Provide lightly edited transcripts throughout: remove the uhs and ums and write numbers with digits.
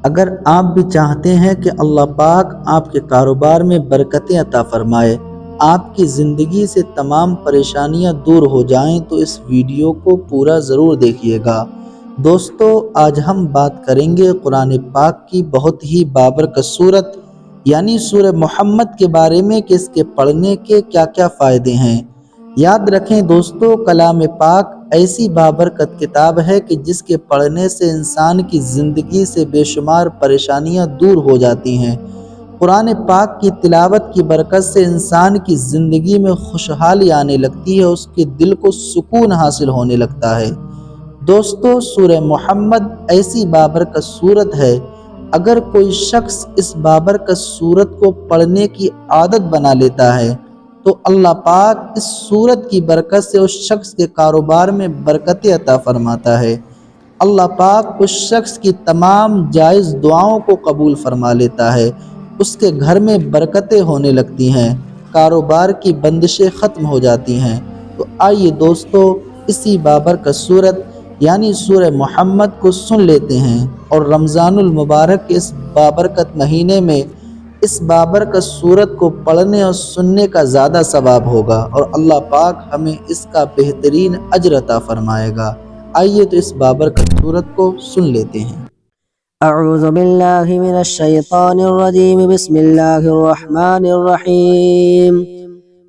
अगर आप भी चाहते हैं कि अल्लाह पाक आपके कारोबार में बरकतें अता फरमाए, आपकी ज़िंदगी से तमाम परेशानियां दूर हो जाएं, तो इस वीडियो को पूरा ज़रूर देखिएगा। दोस्तों, आज हम बात करेंगे कुरान पाक की बहुत ही बाबरकत सूरत यानी सूरह मोहम्मद के बारे में कि इसके पढ़ने के क्या क्या फ़ायदे हैं। याद रखें दोस्तों, कलाम पाक ऐसी बाबरकत किताब है कि जिसके पढ़ने से इंसान की ज़िंदगी से बेशुमार परेशानियां दूर हो जाती हैं। कुरान पाक की तिलावत की बरकत से इंसान की ज़िंदगी में खुशहाली आने लगती है, उसके दिल को सुकून हासिल होने लगता है। दोस्तों, सूरह मोहम्मद ऐसी बाबरकत सूरत है, अगर कोई शख्स इस बाबरकत सूरत को पढ़ने की आदत बना लेता है तो अल्लाह पाक इस सूरत की बरकत से उस शख्स के कारोबार में बरकतें अता फरमाता है। अल्लाह पाक उस शख्स की तमाम जायज़ दुआओं को कबूल फरमा लेता है, उसके घर में बरकतें होने लगती हैं, कारोबार की बंदिशें ख़त्म हो जाती हैं। तो आइए दोस्तों, इसी बाबरकत सूरत यानी सूरह मोहम्मद को सुन लेते हैं और रमज़ानुल मुबारक के इस बाबरकत महीने में इस बाबरकत सूरत को पढ़ने और सुनने का ज़्यादा सवाब होगा और अल्लाह पाक हमें इसका बेहतरीन अजर अता फरमाएगा। आइए तो इस बाबरकत सूरत को सुन लेते हैं। अऊज़ु बिल्लाहि मिनश शैतानिर रजीम, बिस्मिल्लाहिर रहमानिर रहीम।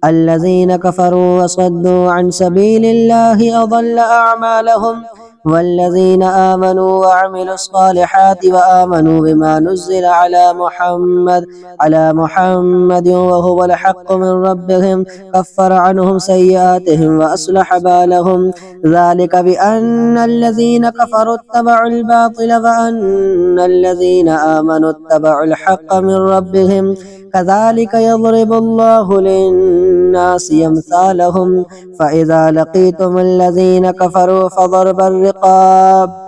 अल्लज़ीना कफ़रू व सद्दू अन सबीलिल्लाहि अज़ल्ल अअमालहुम वल्लज़ीना आमनू व अमिलुस्सालिहाति व आमनू बिमा नुज़्ज़िला अला मुहम्मद व हुवल हक़्क़ु मिन रब्बिहिम कफ़्फ़र अन्हुम सय्यिआतिहिम व अस्लह बालहुम ज़ालिका बिअन्नल्लज़ीना कफ़रू इत्तबअुल बातिल व अन्नल्लज़ीना आमनू इत्तबअुल हक़्क़ मिन रब्बिहिम कज़ालिका यज़रिबुल्लाहु लिन्नासि अम्सालहुम फ़इज़ा लक़ीतुमुल्लज़ीना कफ़रू फ़ज़रबर रिक़ाब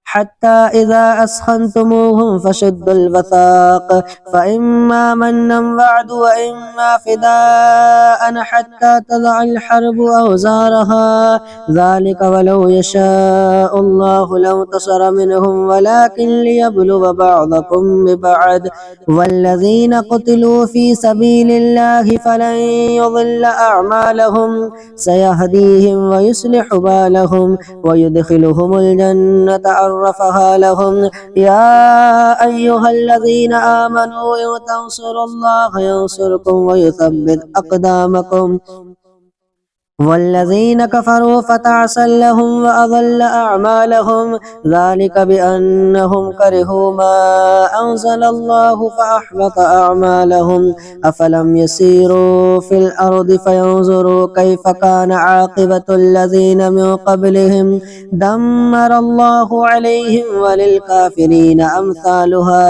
हत्ता इज़ा अस्खन्तमूहुम फशुद्दुल वसाक़ फ़इम्मा मन्नन बअदु व इम्मा फ़िदाअन हत्ता तज़अल हर्बु औज़ारहा ज़ालिका वलौ यशाअुल्लाहु लंतसर मिनहुम वलाकिन लियब्लुव बअदकुम बिबअद वल्लज़ीना क़ुतिलू फ़ी सबीलिल्लाहि फ़लन युज़िल्ल अअमालहुम सयहदीहिम व युस्लिहु बालहुम व युदखिलुहुमुल जन्नता अर्रफ़हा लहुम या अय्युहल्लज़ीना आमनू इन तंसुरुल्लाह यंसुरकुम व युथब्बित अक़दामकुम वल्लज़ीना कफ़रू फ़तअसल लहुम व अज़ल्ल अअमालहुम ज़ालिका बिअन्नहुम करिहू मा अंज़लल्लाहु फ़अहबत अअमालहुम अफ़लम यसीरू फ़िल अर्दि फ़यंज़ुरू कैफ़ कान आक़िबतुल लज़ीना मिन क़ब्लिहिम दम्मरल्लाहु अलैहिम व लिलकाफ़िरीन अम्सालुहा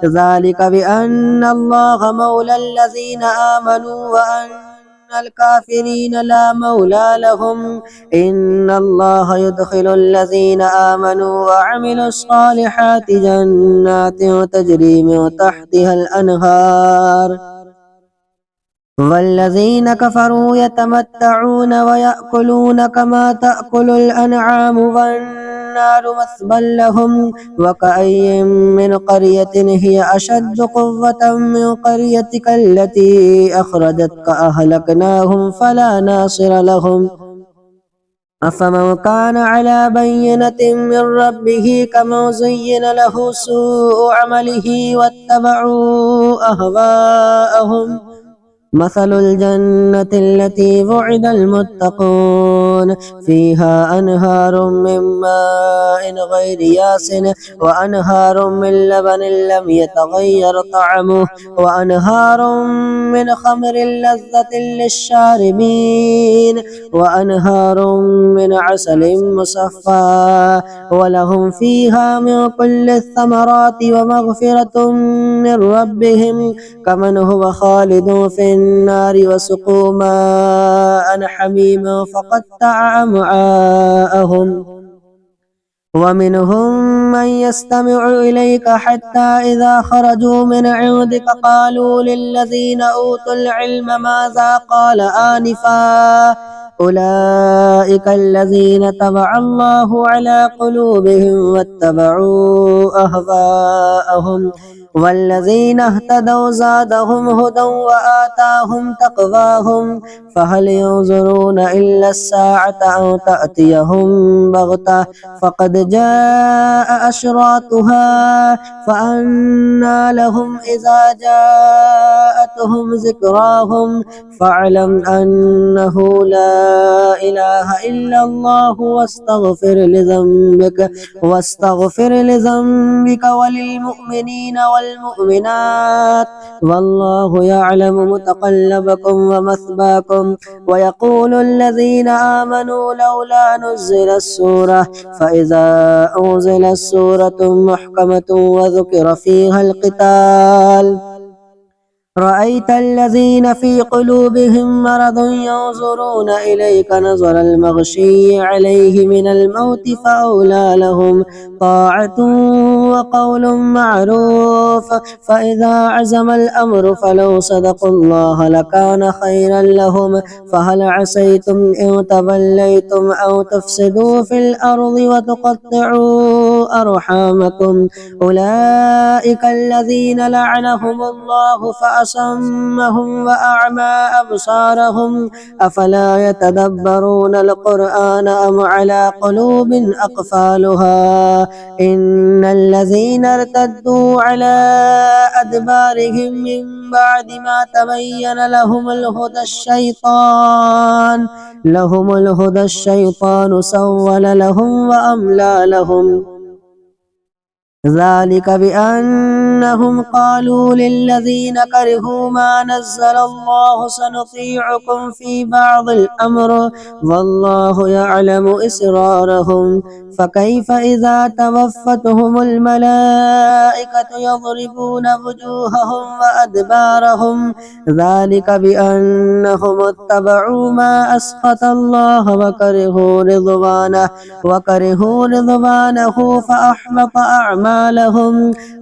ज़ालिका बिअन्नल्लाहा मौलल लज़ीना आमनू व अल काफिरीन ला मौला लहुम इन्नल्लाहा युदखिलुल लज़ीना आमनू व अमिलुस्सालिहाति जन्नातिन तजरी मिन तहतिहल अनहार वल्लज़ीना कफ़रू यतमत्तऊन व यअकुलून कमा तअकुलुल अनआमु वन्नारु मस्वल लहुम व कअय्यिन मिन क़र्यतिन हिय अशद्दु क़ुव्वतन मिन क़र्यतिका अल्लती अख़रजतका अहलकनाहुम फला नासिर लहुम अफ़मन कान अला बय्यिनतिन मिन रब्बिही कमन ज़ुय्यिन लहु सूअु अमलिही वत्तबअू अहवाअहुम मसलुल जन्नति अल्लती वु'िदल मुत्तक़ून फ़ीहा अनहारुम मिन माइन ग़ैरि यासिन व अनहारुम मिन लबनिन लम यतग़य्यर तअमुहु व अनहारुम मिन ख़म्रिन लज़्ज़तिन लिश्शारिबीन व अनहारुम मिन असलिन मुसफ़्फ़ा व लहुम फ़ीहा मिन कुल्लि थमराति व मग़फ़िरतुम मिन रब्बिहिम कमन हुव ख़ालिदुन फ़िन्नारि वसुक़ू माअन हमीमा फ़क़त्तअ अमआअहुम वमिनहुम मन यस्तमिअु इलैका हत्ता इज़ा ख़रजू मिन इंदिका क़ालू लिल्लज़ीना ऊतुल इल्म माज़ा क़ाल आनिफ़ा أولئك الذين طبع الله على قلوبهم واتبعوا أهواءهم والذين اهتدوا زادهم هدى وآتاهم تقواهم فهل ينظرون إلا الساعة أو تأتيهم بغتة فقد جاء أشراطها فأنى لهم إذا جاءتهم ذكراهم فاعلم أنه لا إله إلا الله واستغفر لذنبك وللمؤمنين والمؤمنات والله يعلم متقلبكم ومثواكم ويقول الذين آمنوا لولا نزلت السورة فإذا أنزلت سورة محكمة وذكر فيها القتال رأيت الذين في قلوبهم مرض ينظرون إليك نظر المغشي عليه من الموت فأولى لهم طاعة وقول معروف فإذا عزم الأمر فلو صدقوا الله لكان خيرا لهم فهل عسيتم إن توليتم أو تفسدوا في الأرض وتقطعوا أرحامكم أولئك الذين لعنهم الله فأصمهم وأعمى أبصارهم أفلا يتدبرون القرآن أم على قلوب أقفالها إن الذين ارتدوا على أدبارهم من بعد ما تبين لهم الهدى الشيطان سول لهم وأملى لهم ذلك بأنهم قالوا للذين كرهوا ما نزل الله سنطيعكم في بعض الأمر والله يعلم إسرارهم فكيف إذا توفتهم الملائكة يضربون وجوههم وأدبارهم ذلك بأنهم اتبعوا ما أسخط الله وكرهوا رضوانه فأحبط أعمالهم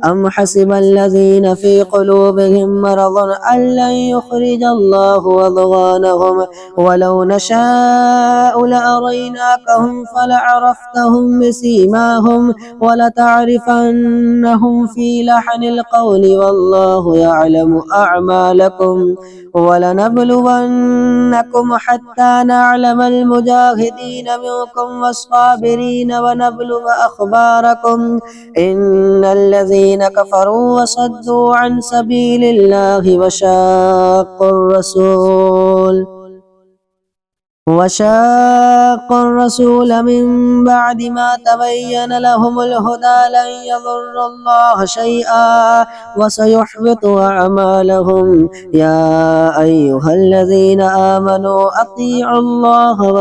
أم حسب الذين في قلوبهم مرض أن لن يخرج الله أضغانهم ولو نشاء لأريناكهم فلعرفتهم بسيماهم ولتعرفنهم في لحن القول والله يعلم أعمالكم ولنبلونكم حتى نعلم المجاهدين منكم والصابرين ونبلو أخباركم إن الذين كفروا وصدوا عن سبيل الله وشاقوا الرسول من بعد ما تبين لهم الهدى لن يضروا الله شيئا وسيحبط أعمالهم يا أيها الذين آمنوا أطيعوا الله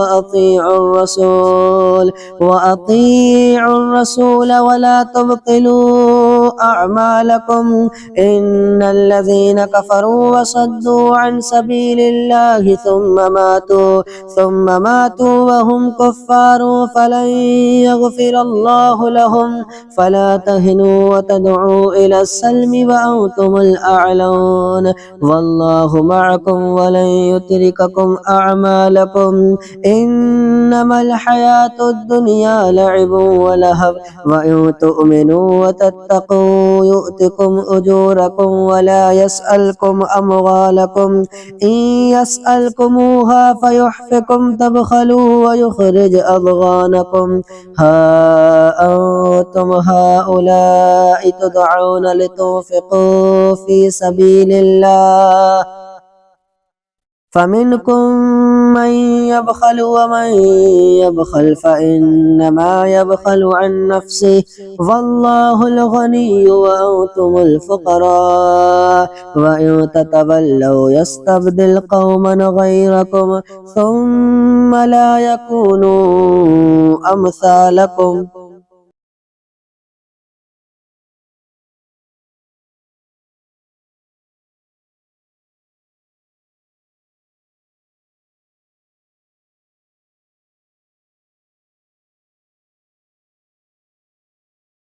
وأطيعوا الرسول ولا تبطلوا أعمالكم إن الذين كفروا وصدوا عن سبيل الله ثم ماتوا وهم كفار فلن يغفر الله لهم فلا تهنوا وتدعوا إلى السلم وأنتم الأعلون والله معكم ولن يترككم أعمالكم إنما الحياة الدنيا لعب ولهو وإن تؤمنوا وتتقوا يؤتكم أجوركم ولا يسألكم أموالكم إن يسألكموها فيحفكم تبخلوا ويخرج أضغانكم ها أنتم هؤلاء تدعون لتنفقوا في سبيل الله فمنكم من يبخل ومن يبخل فإنما يبخل عن نفسه والله الغني وأنتم الفقراء وإن تتولوا يستبدل قوما غيركم ثم لا يكونوا أمثالكم